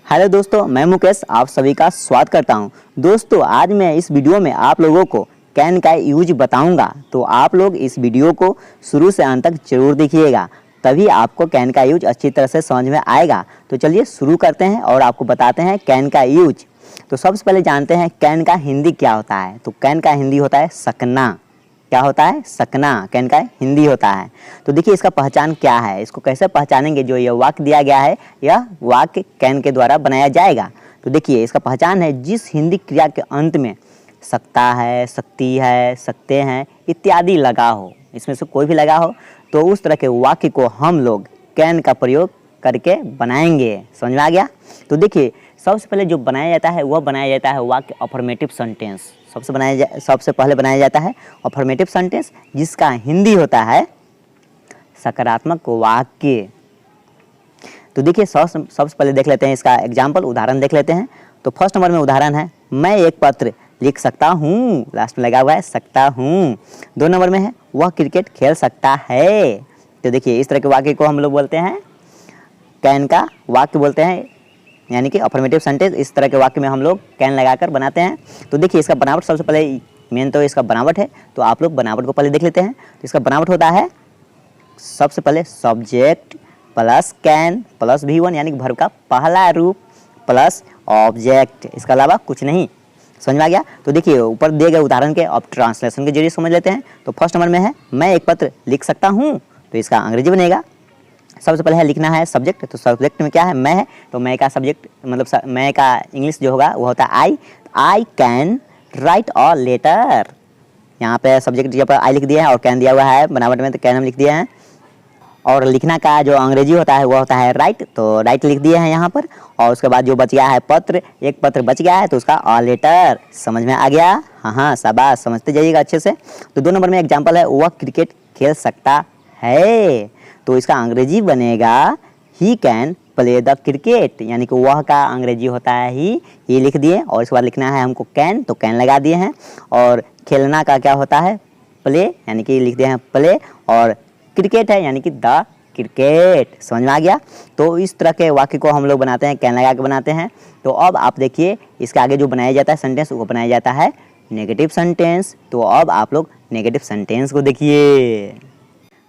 Hello दोस्तों, मैं मुकेश आप सभी का स्वागत करता हूं। दोस्तों, आज मैं इस वीडियो में आप लोगों को कैन का यूज बताऊंगा, तो आप लोग इस वीडियो को शुरू से अंत तक जरूर देखिएगा, तभी आपको कैन का यूज अच्छी तरह से समझ में आएगा। तो चलिए शुरू करते हैं और आपको बताते हैं कैन का यूज। तो सबसे पहले जानते हैं कैन का हिंदी क्या होता है। तो कैन का हिंदी होता है सकना। क्या होता है? सकना कैन का हिंदी होता है। तो देखिए इसका पहचान क्या है, इसको कैसे पहचानेंगे। जो ये वाक्य दिया गया है यह वाक्य कैन के द्वारा बनाया जाएगा। तो देखिए इसका पहचान है, जिस हिंदी क्रिया के अंत में सकता है, सकती है, सकते हैं इत्यादि लगा हो, इसमें से कोई भी लगा हो, तो उस तरह के वाक्य को हम लोग कैन का प्रयोग करके बनाएंगे। समझ में आ गया? तो देखिए सबसे पहले जो बनाया जाता है वह बनाया जाता है वाक्य अफर्मेटिव सेंटेंस। सबसे पहले बनाया जाता है अफर्मेटिव सेंटेंस, जिसका हिंदी होता है सकारात्मक वाक्य। तो देखिए सबसे पहले देख लेते हैं इसका एग्जाम्पल, उदाहरण देख लेते हैं। तो फर्स्ट नंबर में उदाहरण है, मैं एक पत्र लिख सकता हूँ, लास्ट में लगा हुआ है सकता हूँ। 2 नंबर में है, वह क्रिकेट खेल सकता है। तो देखिए इस तरह के वाक्य को हम लोग बोलते हैं कैन का वाक्य बोलते हैं, यानी कि अफर्मेटिव सेंटेंस। इस तरह के वाक्य में हम लोग कैन लगाकर बनाते हैं। तो देखिए इसका बनावट सबसे पहले, मेन तो इसका बनावट है, तो आप लोग बनावट को पहले देख लेते हैं। तो इसका बनावट होता है सबसे पहले subject plus can plus V1, यानी कि वर्ब का पहला रूप प्लस ऑब्जेक्ट, इसके अलावा कुछ नहीं। समझ में आ गया? तो देखिए ऊपर दिए गए उदाहरण के अब ट्रांसलेशन के जरिए समझ लेते हैं। तो फर्स्ट नंबर में है, मैं एक पत्र लिख सकता हूँ, तो इसका अंग्रेजी बनेगा। सबसे पहले है लिखना है सब्जेक्ट, तो सब्जेक्ट में क्या है? मैं है, तो मैं का सब्जेक्ट मतलब मैं का इंग्लिश जो होगा वो होता है I can write a letter. यहाँ पे सब्जेक्ट जगह पर आई लिख दिया है और कैन दिया हुआ है बनावट में, तो कैन हम लिख दिए हैं। और लिखना का जो अंग्रेजी होता है वो होता है राइट, तो राइट लिख दिए हैं यहाँ पर। और उसके बाद जो बच गया है पत्र, एक पत्र बच गया है, तो उसका अ लेटर। समझ में आ गया? हाँ, शाबाश, समझते जाइएगा अच्छे से। तो 2 नंबर में एग्जाम्पल है, वह क्रिकेट खेल सकता है, तो इसका अंग्रेजी बनेगा he can play the cricket, यानी कि वह का अंग्रेजी होता है ही लिख दिए। और इसके बाद लिखना है हमको कैन, तो कैन लगा दिए हैं। और खेलना का क्या होता है? प्ले, यानी कि लिख दिए हैं प्ले। और क्रिकेट है, यानी कि द क्रिकेट। समझ में आ गया? तो इस तरह के वाक्य को हम लोग बनाते हैं, कैन लगा के बनाते हैं। तो अब आप देखिए इसके आगे जो बनाया जाता है सेंटेंस, वो बनाया जाता है नेगेटिव सेंटेंस। तो अब आप लोग नेगेटिव सेंटेंस को देखिए।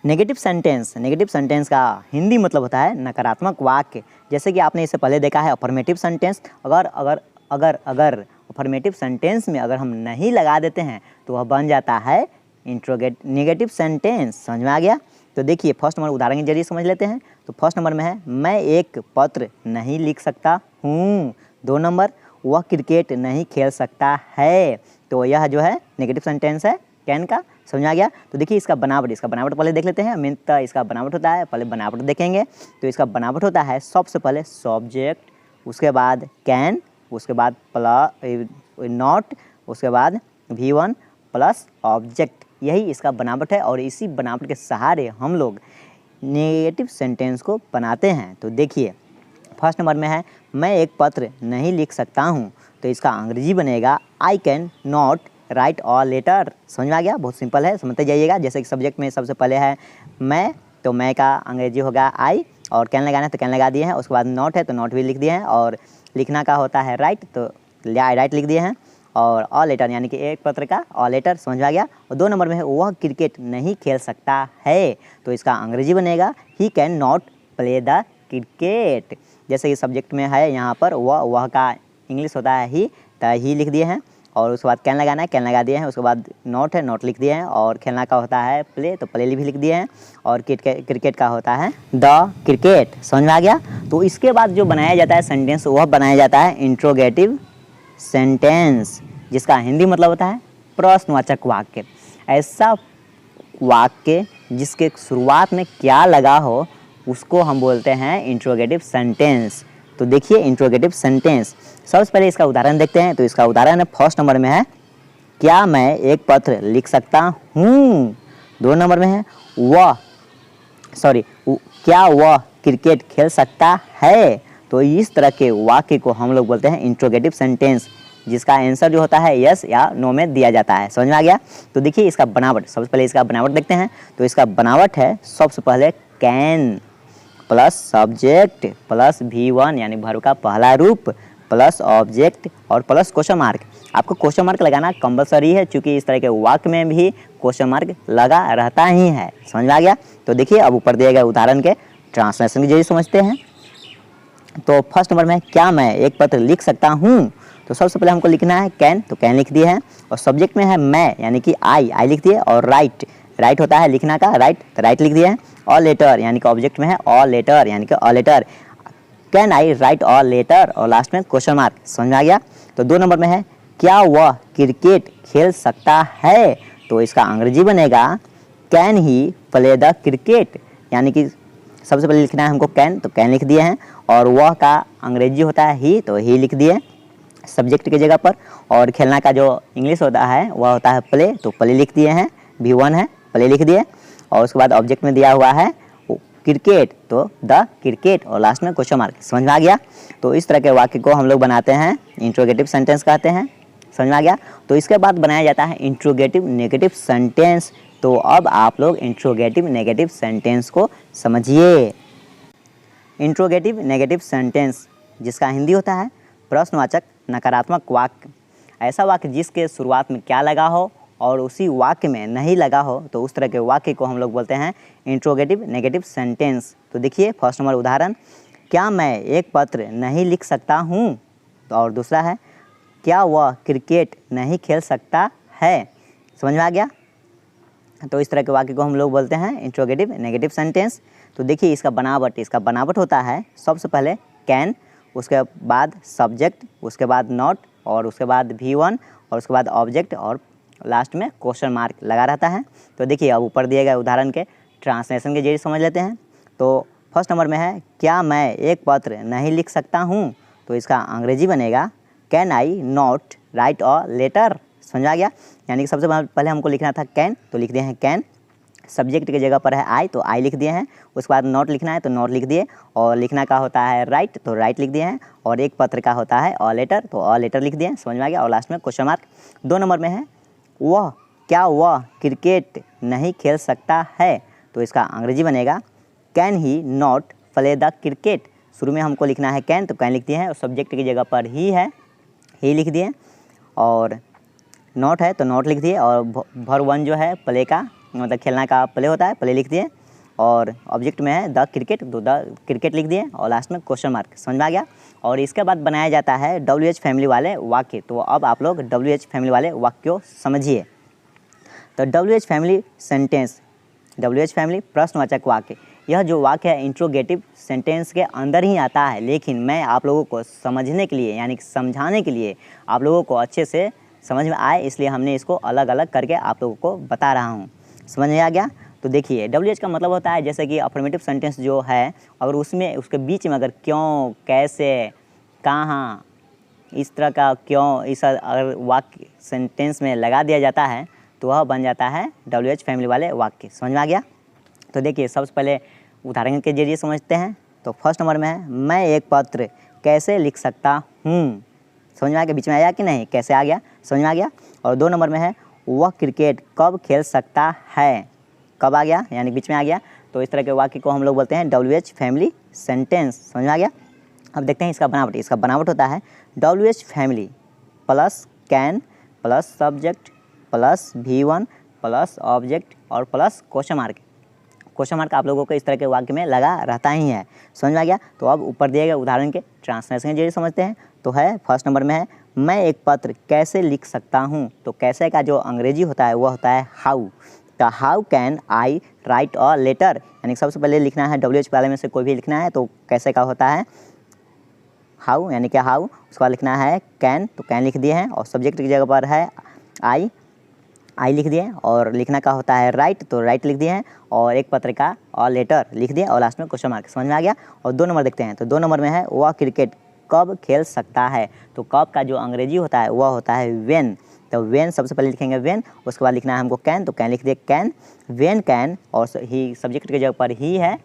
नेगेटिव सेंटेंस का हिंदी मतलब होता है नकारात्मक वाक्य। जैसे कि आपने इससे पहले देखा है अफर्मेटिव सेंटेंस। अगर अफर्मेटिव सेंटेंस में अगर हम नहीं लगा देते हैं तो वह बन जाता है नेगेटिव सेंटेंस। समझ में आ गया? तो देखिए फर्स्ट नंबर उदाहरण के जरिए समझ लेते हैं। तो फर्स्ट नंबर में है, मैं एक पत्र नहीं लिख सकता हूँ। 2 नंबर, वह क्रिकेट नहीं खेल सकता है। तो यह जो है नेगेटिव सेंटेंस है कैन का। समझ में आ गया? तो देखिए इसका बनावट पहले देख लेते हैं। मेन तो इसका बनावट होता है, पहले बनावट देखेंगे। तो इसका बनावट होता है सबसे पहले सब्जेक्ट, उसके बाद कैन, उसके बाद नॉट, उसके बाद V1 प्लस ऑब्जेक्ट। यही इसका बनावट है और इसी बनावट के सहारे हम लोग नेगेटिव सेंटेंस को बनाते हैं। तो देखिए फर्स्ट नंबर में है, मैं एक पत्र नहीं लिख सकता हूँ, तो इसका अंग्रेजी बनेगा I can not write a letter. समझ में आ गया? बहुत सिंपल है, समझते जाइएगा। जैसे कि सब्जेक्ट में सबसे पहले है मैं, तो मैं का अंग्रेजी होगा आई, और कैन लगाना है तो कैन लगा दिए हैं। उसके बाद नॉट है तो नॉट भी लिख दिए हैं। और लिखना का होता है राइट, तो राइट लिख दिए हैं। और अ लेटर, यानी कि एक पत्र का अ लेटर। समझ में आ गया? और 2 नंबर में है, वह क्रिकेट नहीं खेल सकता है, तो इसका अंग्रेजी बनेगा he can not play the cricket. जैसे कि सब्जेक्ट में है यहाँ पर वह का इंग्लिश होता है ही, तो ही लिख दिए हैं। और उसके बाद कैन लगाना है, कैन लगा दिए हैं। उसके बाद नॉट है, नॉट लिख दिए हैं। और खेलना का होता है प्ले, तो प्ले भी लिख दिए हैं। और क्रिकेट का होता है द क्रिकेट। समझ में आ गया? तो इसके बाद जो बनाया जाता है सेंटेंस, वह बनाया जाता है इंट्रोगेटिव सेंटेंस, जिसका हिंदी मतलब होता है प्रश्नवाचक वाक्य। ऐसा वाक्य जिसके शुरुआत में क्या लगा हो उसको हम बोलते हैं इंट्रोगेटिव सेंटेंस। तो देखिए इंट्रोगेटिव सेंटेंस, सबसे पहले इसका उदाहरण देखते हैं। तो इसका उदाहरण है फर्स्ट नंबर में है, क्या मैं एक पत्र लिख सकता हूँ। 2 नंबर में है, क्या वह क्रिकेट खेल सकता है। तो इस तरह के वाक्य को हम लोग बोलते हैं इंट्रोगेटिव सेंटेंस, जिसका आंसर जो होता है यस या नो में दिया जाता है। समझ में आ गया? तो देखिए इसका बनावट, सबसे पहले इसका बनावट देखते हैं। तो इसका बनावट है सबसे पहले can, plus subject plus V1 यानी वर्ब का पहला रूप प्लस ऑब्जेक्ट और प्लस क्वेश्चन मार्क। आपको क्वेश्चन मार्क लगाना कंपलसरी है, क्योंकि इस तरह के वाक्य में भी क्वेश्चन मार्क लगा रहता ही है। समझ में आ गया? तो देखिए अब ऊपर दिए गए उदाहरण के ट्रांसलेशन के जरिए समझते हैं। तो फर्स्ट नंबर में क्या मैं एक पत्र लिख सकता हूँ? तो सबसे पहले हमको लिखना है कैन, तो कैन लिख दिए हैं। और सब्जेक्ट में है मैं यानी कि आई लिख दिए। और राइट होता है लिखना का, राइट, तो राइट लिख दिए हैं। और लेटर यानी कि ऑब्जेक्ट में है ऑल लेटर यानी कि all letter, can I write all letter, और लास्ट में क्वेश्चन मार्क। समझ में आ गया? तो 2 नंबर में है क्या वह क्रिकेट खेल सकता है? तो इसका अंग्रेजी बनेगा can he play the cricket, यानी कि सबसे पहले लिखना है हमको कैन, तो कैन लिख दिए हैं। और वह का अंग्रेजी होता है ही, तो ही लिख दिए सब्जेक्ट की जगह पर। और खेलना का जो इंग्लिश होता है वह होता है प्ले, तो प्ले लिख दिए हैं। V1 है, प्ले लिख दिए। और उसके बाद ऑब्जेक्ट में दिया हुआ है क्रिकेट, तो द क्रिकेट, और लास्ट में क्वेश्चन मार्क। समझ में आ गया? तो इस तरह के वाक्य को हम लोग बनाते हैं इंट्रोगेटिव सेंटेंस कहते हैं। समझ में आ गया? तो इसके बाद बनाया जाता है इंट्रोगेटिव नेगेटिव सेंटेंस। तो अब आप लोग इंट्रोगेटिव नेगेटिव सेंटेंस को समझिए। इंट्रोगेटिव नेगेटिव सेंटेंस, जिसका हिंदी होता है प्रश्नवाचक नकारात्मक वाक्य। ऐसा वाक्य जिसके शुरुआत में क्या लगा हो और उसी वाक्य में नहीं लगा हो, तो उस तरह के वाक्य को हम लोग बोलते हैं इंट्रोगेटिव नेगेटिव सेंटेंस। तो देखिए फर्स्ट नंबर उदाहरण, क्या मैं एक पत्र नहीं लिख सकता हूँ? तो और दूसरा है क्या वह क्रिकेट नहीं खेल सकता है? समझ में आ गया? तो इस तरह के वाक्य को हम लोग बोलते हैं इंट्रोगेटिव नेगेटिव सेंटेंस। तो देखिए इसका बनावट होता है सबसे पहले कैन, उसके बाद सब्जेक्ट, उसके बाद नॉट, और उसके बाद V1, और उसके बाद ऑब्जेक्ट, और लास्ट में क्वेश्चन मार्क लगा रहता है। तो देखिए अब ऊपर दिए गए उदाहरण के ट्रांसलेशन के जरिए समझ लेते हैं। तो फर्स्ट नंबर में है क्या मैं एक पत्र नहीं लिख सकता हूँ? तो इसका अंग्रेजी बनेगा can I not write a letter. समझ आ गया? यानी कि सबसे पहले हमको लिखना था कैन, तो लिख दिए हैं कैन। सब्जेक्ट की जगह पर है आई, तो आई लिख दिए हैं। उसके बाद नॉट लिखना है तो नॉट लिख दिए। और लिखना का होता है राइट, तो राइट लिख दिए हैं। और एक पत्र का होता है ऑल लेटर, तो ऑल लेटर लिख दिए। समझ में आ गया? और लास्ट में क्वेश्चन मार्क। 2 नंबर में है क्या वह क्रिकेट नहीं खेल सकता है? तो इसका अंग्रेजी बनेगा can he not play the cricket. शुरू में हमको लिखना है कैन, तो कैन लिख दिए हैं। और सब्जेक्ट की जगह पर ही है, ही लिख दिए। और नॉट है तो नॉट लिख दिए। और वर्ब 1 जो है प्ले का, मतलब खेलना का प्ले होता है, प्ले लिख दिए। और ऑब्जेक्ट में है द क्रिकेट, तो द क्रिकेट लिख दिए। और लास्ट में क्वेश्चन मार्क। समझ में आ गया? और इसके बाद बनाया जाता है WH फैमिली वाले वाक्य। तो अब आप लोग WH फैमिली वाले वाक्य को समझिए। तो WH family sentence, WH family प्रश्नवाचक वाक्य, यह जो वाक्य है इंट्रोगेटिव सेंटेंस के अंदर ही आता है। लेकिन मैं आप लोगों को समझने के लिए यानी कि समझाने के लिए, आप लोगों को अच्छे से समझ में आए, इसलिए हमने इसको अलग अलग करके आप लोगों को बता रहा हूँ। समझ में आ गया? तो देखिए WH का मतलब होता है जैसे कि अफर्मेटिव सेंटेंस जो है, अगर उसमें उसके बीच में अगर क्यों, कैसे, कहाँ, इस तरह का क्यों, इस अगर वाक्य सेंटेंस में लगा दिया जाता है तो वह बन जाता है WH फैमिली वाले वाक्य। समझ में आ गया? तो देखिए सबसे पहले उदाहरण के जरिए समझते हैं। तो फर्स्ट नंबर में है मैं एक पत्र कैसे लिख सकता हूँ। समझ में आ गया? बीच में आया कि नहीं? कैसे आ गया? समझ में आ गया? और 2 नंबर में है वह क्रिकेट कब खेल सकता है। कब आ गया? यानी बीच में आ गया। तो इस तरह के वाक्य को हम लोग बोलते हैं WH फैमिली सेंटेंस। समझ में आ गया? अब देखते हैं इसका बनावट। इसका बनावट होता है WH family plus can plus subject plus V1 plus object और plus question mark. Question mark आप लोगों को इस तरह के वाक्य में लगा रहता ही है। समझ में आ गया? तो अब ऊपर दिए गए उदाहरण के ट्रांसलेशन के जरिए समझते हैं। तो है फर्स्ट नंबर में है मैं एक पत्र कैसे लिख सकता हूँ। तो कैसे का जो अंग्रेजी होता है वह होता है हाउ। तो how can I write a letter, यानी सबसे पहले लिखना है WH वाले में से कोई भी लिखना है, तो कैसे का होता है हाउ, यानी कि हाउ। उसके बाद लिखना है कैन, तो कैन लिख दिए हैं। और सब्जेक्ट की जगह पर है आई लिख दिए। और लिखना का होता है राइट, तो राइट लिख दिए हैं। और एक पत्र का और लेटर लिख दिए। और लास्ट में क्वेश्चन मार्क। समझ में आ गया? और 2 नंबर देखते हैं। तो 2 नंबर में है वह क्रिकेट कब खेल सकता है। तो कब का जो अंग्रेजी होता है वह होता है व्हेन। तो व्हेन सबसे पहले लिखेंगे व्हेन। उसके बाद लिखना है हमको कैन, तो कैन लिख दिए कैन, व्हेन कैन। और ही सब्जेक्ट की जगह पर ही है,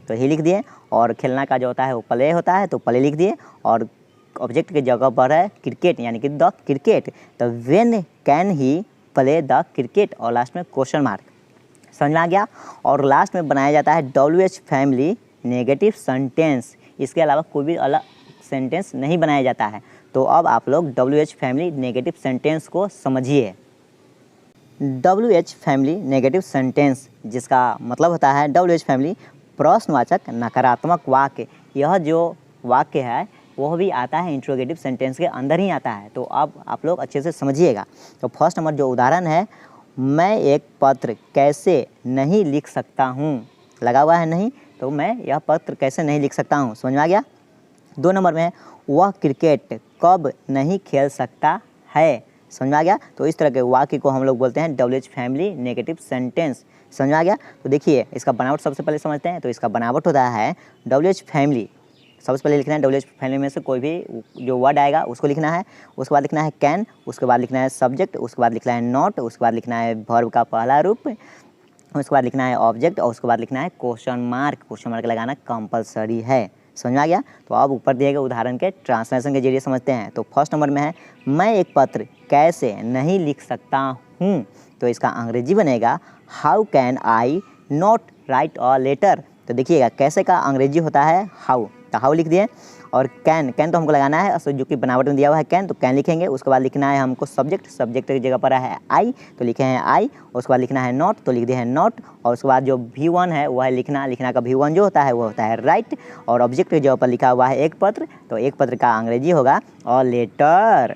तो ही लिख दिए। और खेलना का जो होता है वो प्ले होता है, तो प्ले लिख दिए। और ऑब्जेक्ट की जगह पर है क्रिकेट, यानी कि द क्रिकेट। तो when can he play the cricket, और लास्ट में क्वेश्चन मार्क। समझ में आ गया? और लास्ट में बनाया जाता है WH फैमिली नेगेटिव सेंटेंस, इसके अलावा कोई भी अलग सेंटेंस नहीं बनाया जाता है। तो अब आप लोग WH फैमिली नेगेटिव सेंटेंस को समझिए। WH फैमिली नेगेटिव सेंटेंस, जिसका मतलब होता है WH फैमिली प्रश्नवाचक नकारात्मक वाक्य। यह जो वाक्य है वह भी आता है इंट्रोगेटिव सेंटेंस के अंदर ही आता है। तो अब आप लोग अच्छे से समझिएगा। तो फर्स्ट नंबर जो उदाहरण है, मैं एक पत्र कैसे नहीं लिख सकता हूँ, लगा हुआ है नहीं, तो मैं यह पत्र कैसे नहीं लिख सकता हूँ, समझ में आ गया। 2 नंबर में है, वह क्रिकेट कब नहीं खेल सकता है, समझ में आ गया। तो इस तरह के वाक्य को हम लोग बोलते हैं WH फैमिली नेगेटिव सेंटेंस, समझ में आ गया। तो देखिए इसका बनावट सबसे पहले समझते हैं। तो इसका बनावट होता है WH फैमिली, सबसे पहले लिखना है WH फैमिली में से कोई भी जो वर्ड आएगा उसको लिखना है। उसके बाद लिखना है कैन, उसके बाद लिखना है सब्जेक्ट, उसके बाद लिखना है नॉट, उसके बाद लिखना है वर्ब का पहला रूप, उसके बाद लिखना है ऑब्जेक्ट और उसके बाद लिखना है क्वेश्चन मार्क। क्वेश्चन मार्क लगाना कंपलसरी है, समझ में आ गया। तो अब ऊपर दिए गए उदाहरण के ट्रांसलेशन के जरिए समझते हैं। तो फर्स्ट नंबर में है, मैं एक पत्र कैसे नहीं लिख सकता हूँ, तो इसका अंग्रेजी बनेगा how can I not write a letter. तो देखिएगा कैसे का अंग्रेजी होता है हाउ, तो हाउ लिख दिए। और कैन तो हमको लगाना है, जो कि बनावट में दिया हुआ है कैन, तो कैन लिखेंगे। उसके बाद लिखना है हमको सब्जेक्ट की जगह पर है आई, तो लिखे हैं आई। उसके बाद लिखना है नॉट, तो लिख दिए हैं नॉट। और उसके बाद जो V1 है वह है लिखना का V1 जो होता है वो होता है राइट। और ऑब्जेक्ट की जगह पर लिखा हुआ है एक पत्र, तो एक पत्र का अंग्रेजी होगा अ लेटर।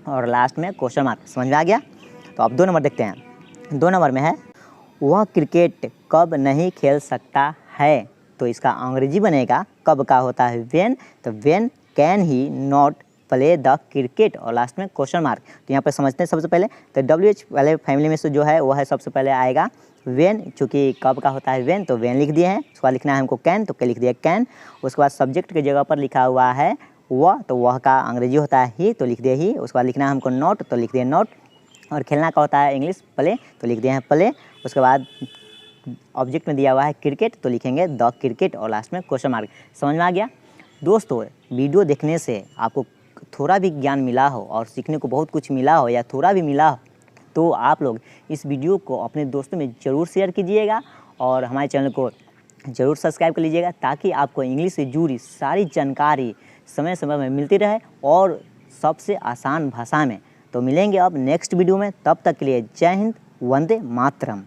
और लास्ट में क्वेश्चन मार्क, समझ में आ गया। तो अब 2 नंबर देखते हैं। 2 नंबर में है, वह क्रिकेट कब नहीं खेल सकता है, तो इसका अंग्रेजी बनेगा कब का होता है व्हेन, तो when can he not play the cricket. और लास्ट में क्वेश्चन मार्क। तो यहाँ पर समझते हैं सबसे पहले। तो WH वाले फैमिली में से जो है वह है सबसे पहले आएगा व्हेन, चूँकि कब का होता है व्हेन, तो व्हेन लिख दिए हैं। उसके बाद लिखना है हमको कैन, तो क्या लिख दिया कैन। उसके बाद सब्जेक्ट की जगह पर लिखा हुआ है वह, तो वह का अंग्रेजी होता है ही, तो लिख दिए ही। उसके बाद लिखना है हमको नॉट, तो लिख दिए नॉट। और खेलना का होता है इंग्लिश प्ले, तो लिख दिए हैं प्ले। उसके बाद ऑब्जेक्ट में दिया हुआ है क्रिकेट, तो लिखेंगे द क्रिकेट। और लास्ट में क्वेश्चन मार्क, समझ में आ गया। दोस्तों, वीडियो देखने से आपको थोड़ा भी ज्ञान मिला हो और सीखने को बहुत कुछ मिला हो या थोड़ा भी मिला हो, तो आप लोग इस वीडियो को अपने दोस्तों में ज़रूर शेयर कीजिएगा और हमारे चैनल को ज़रूर सब्सक्राइब कर लीजिएगा, ताकि आपको इंग्लिश से जुड़ी सारी जानकारी समय समय में मिलती रहे और सबसे आसान भाषा में। तो मिलेंगे अब नेक्स्ट वीडियो में, तब तक के लिए जय हिंद, वंदे मातरम।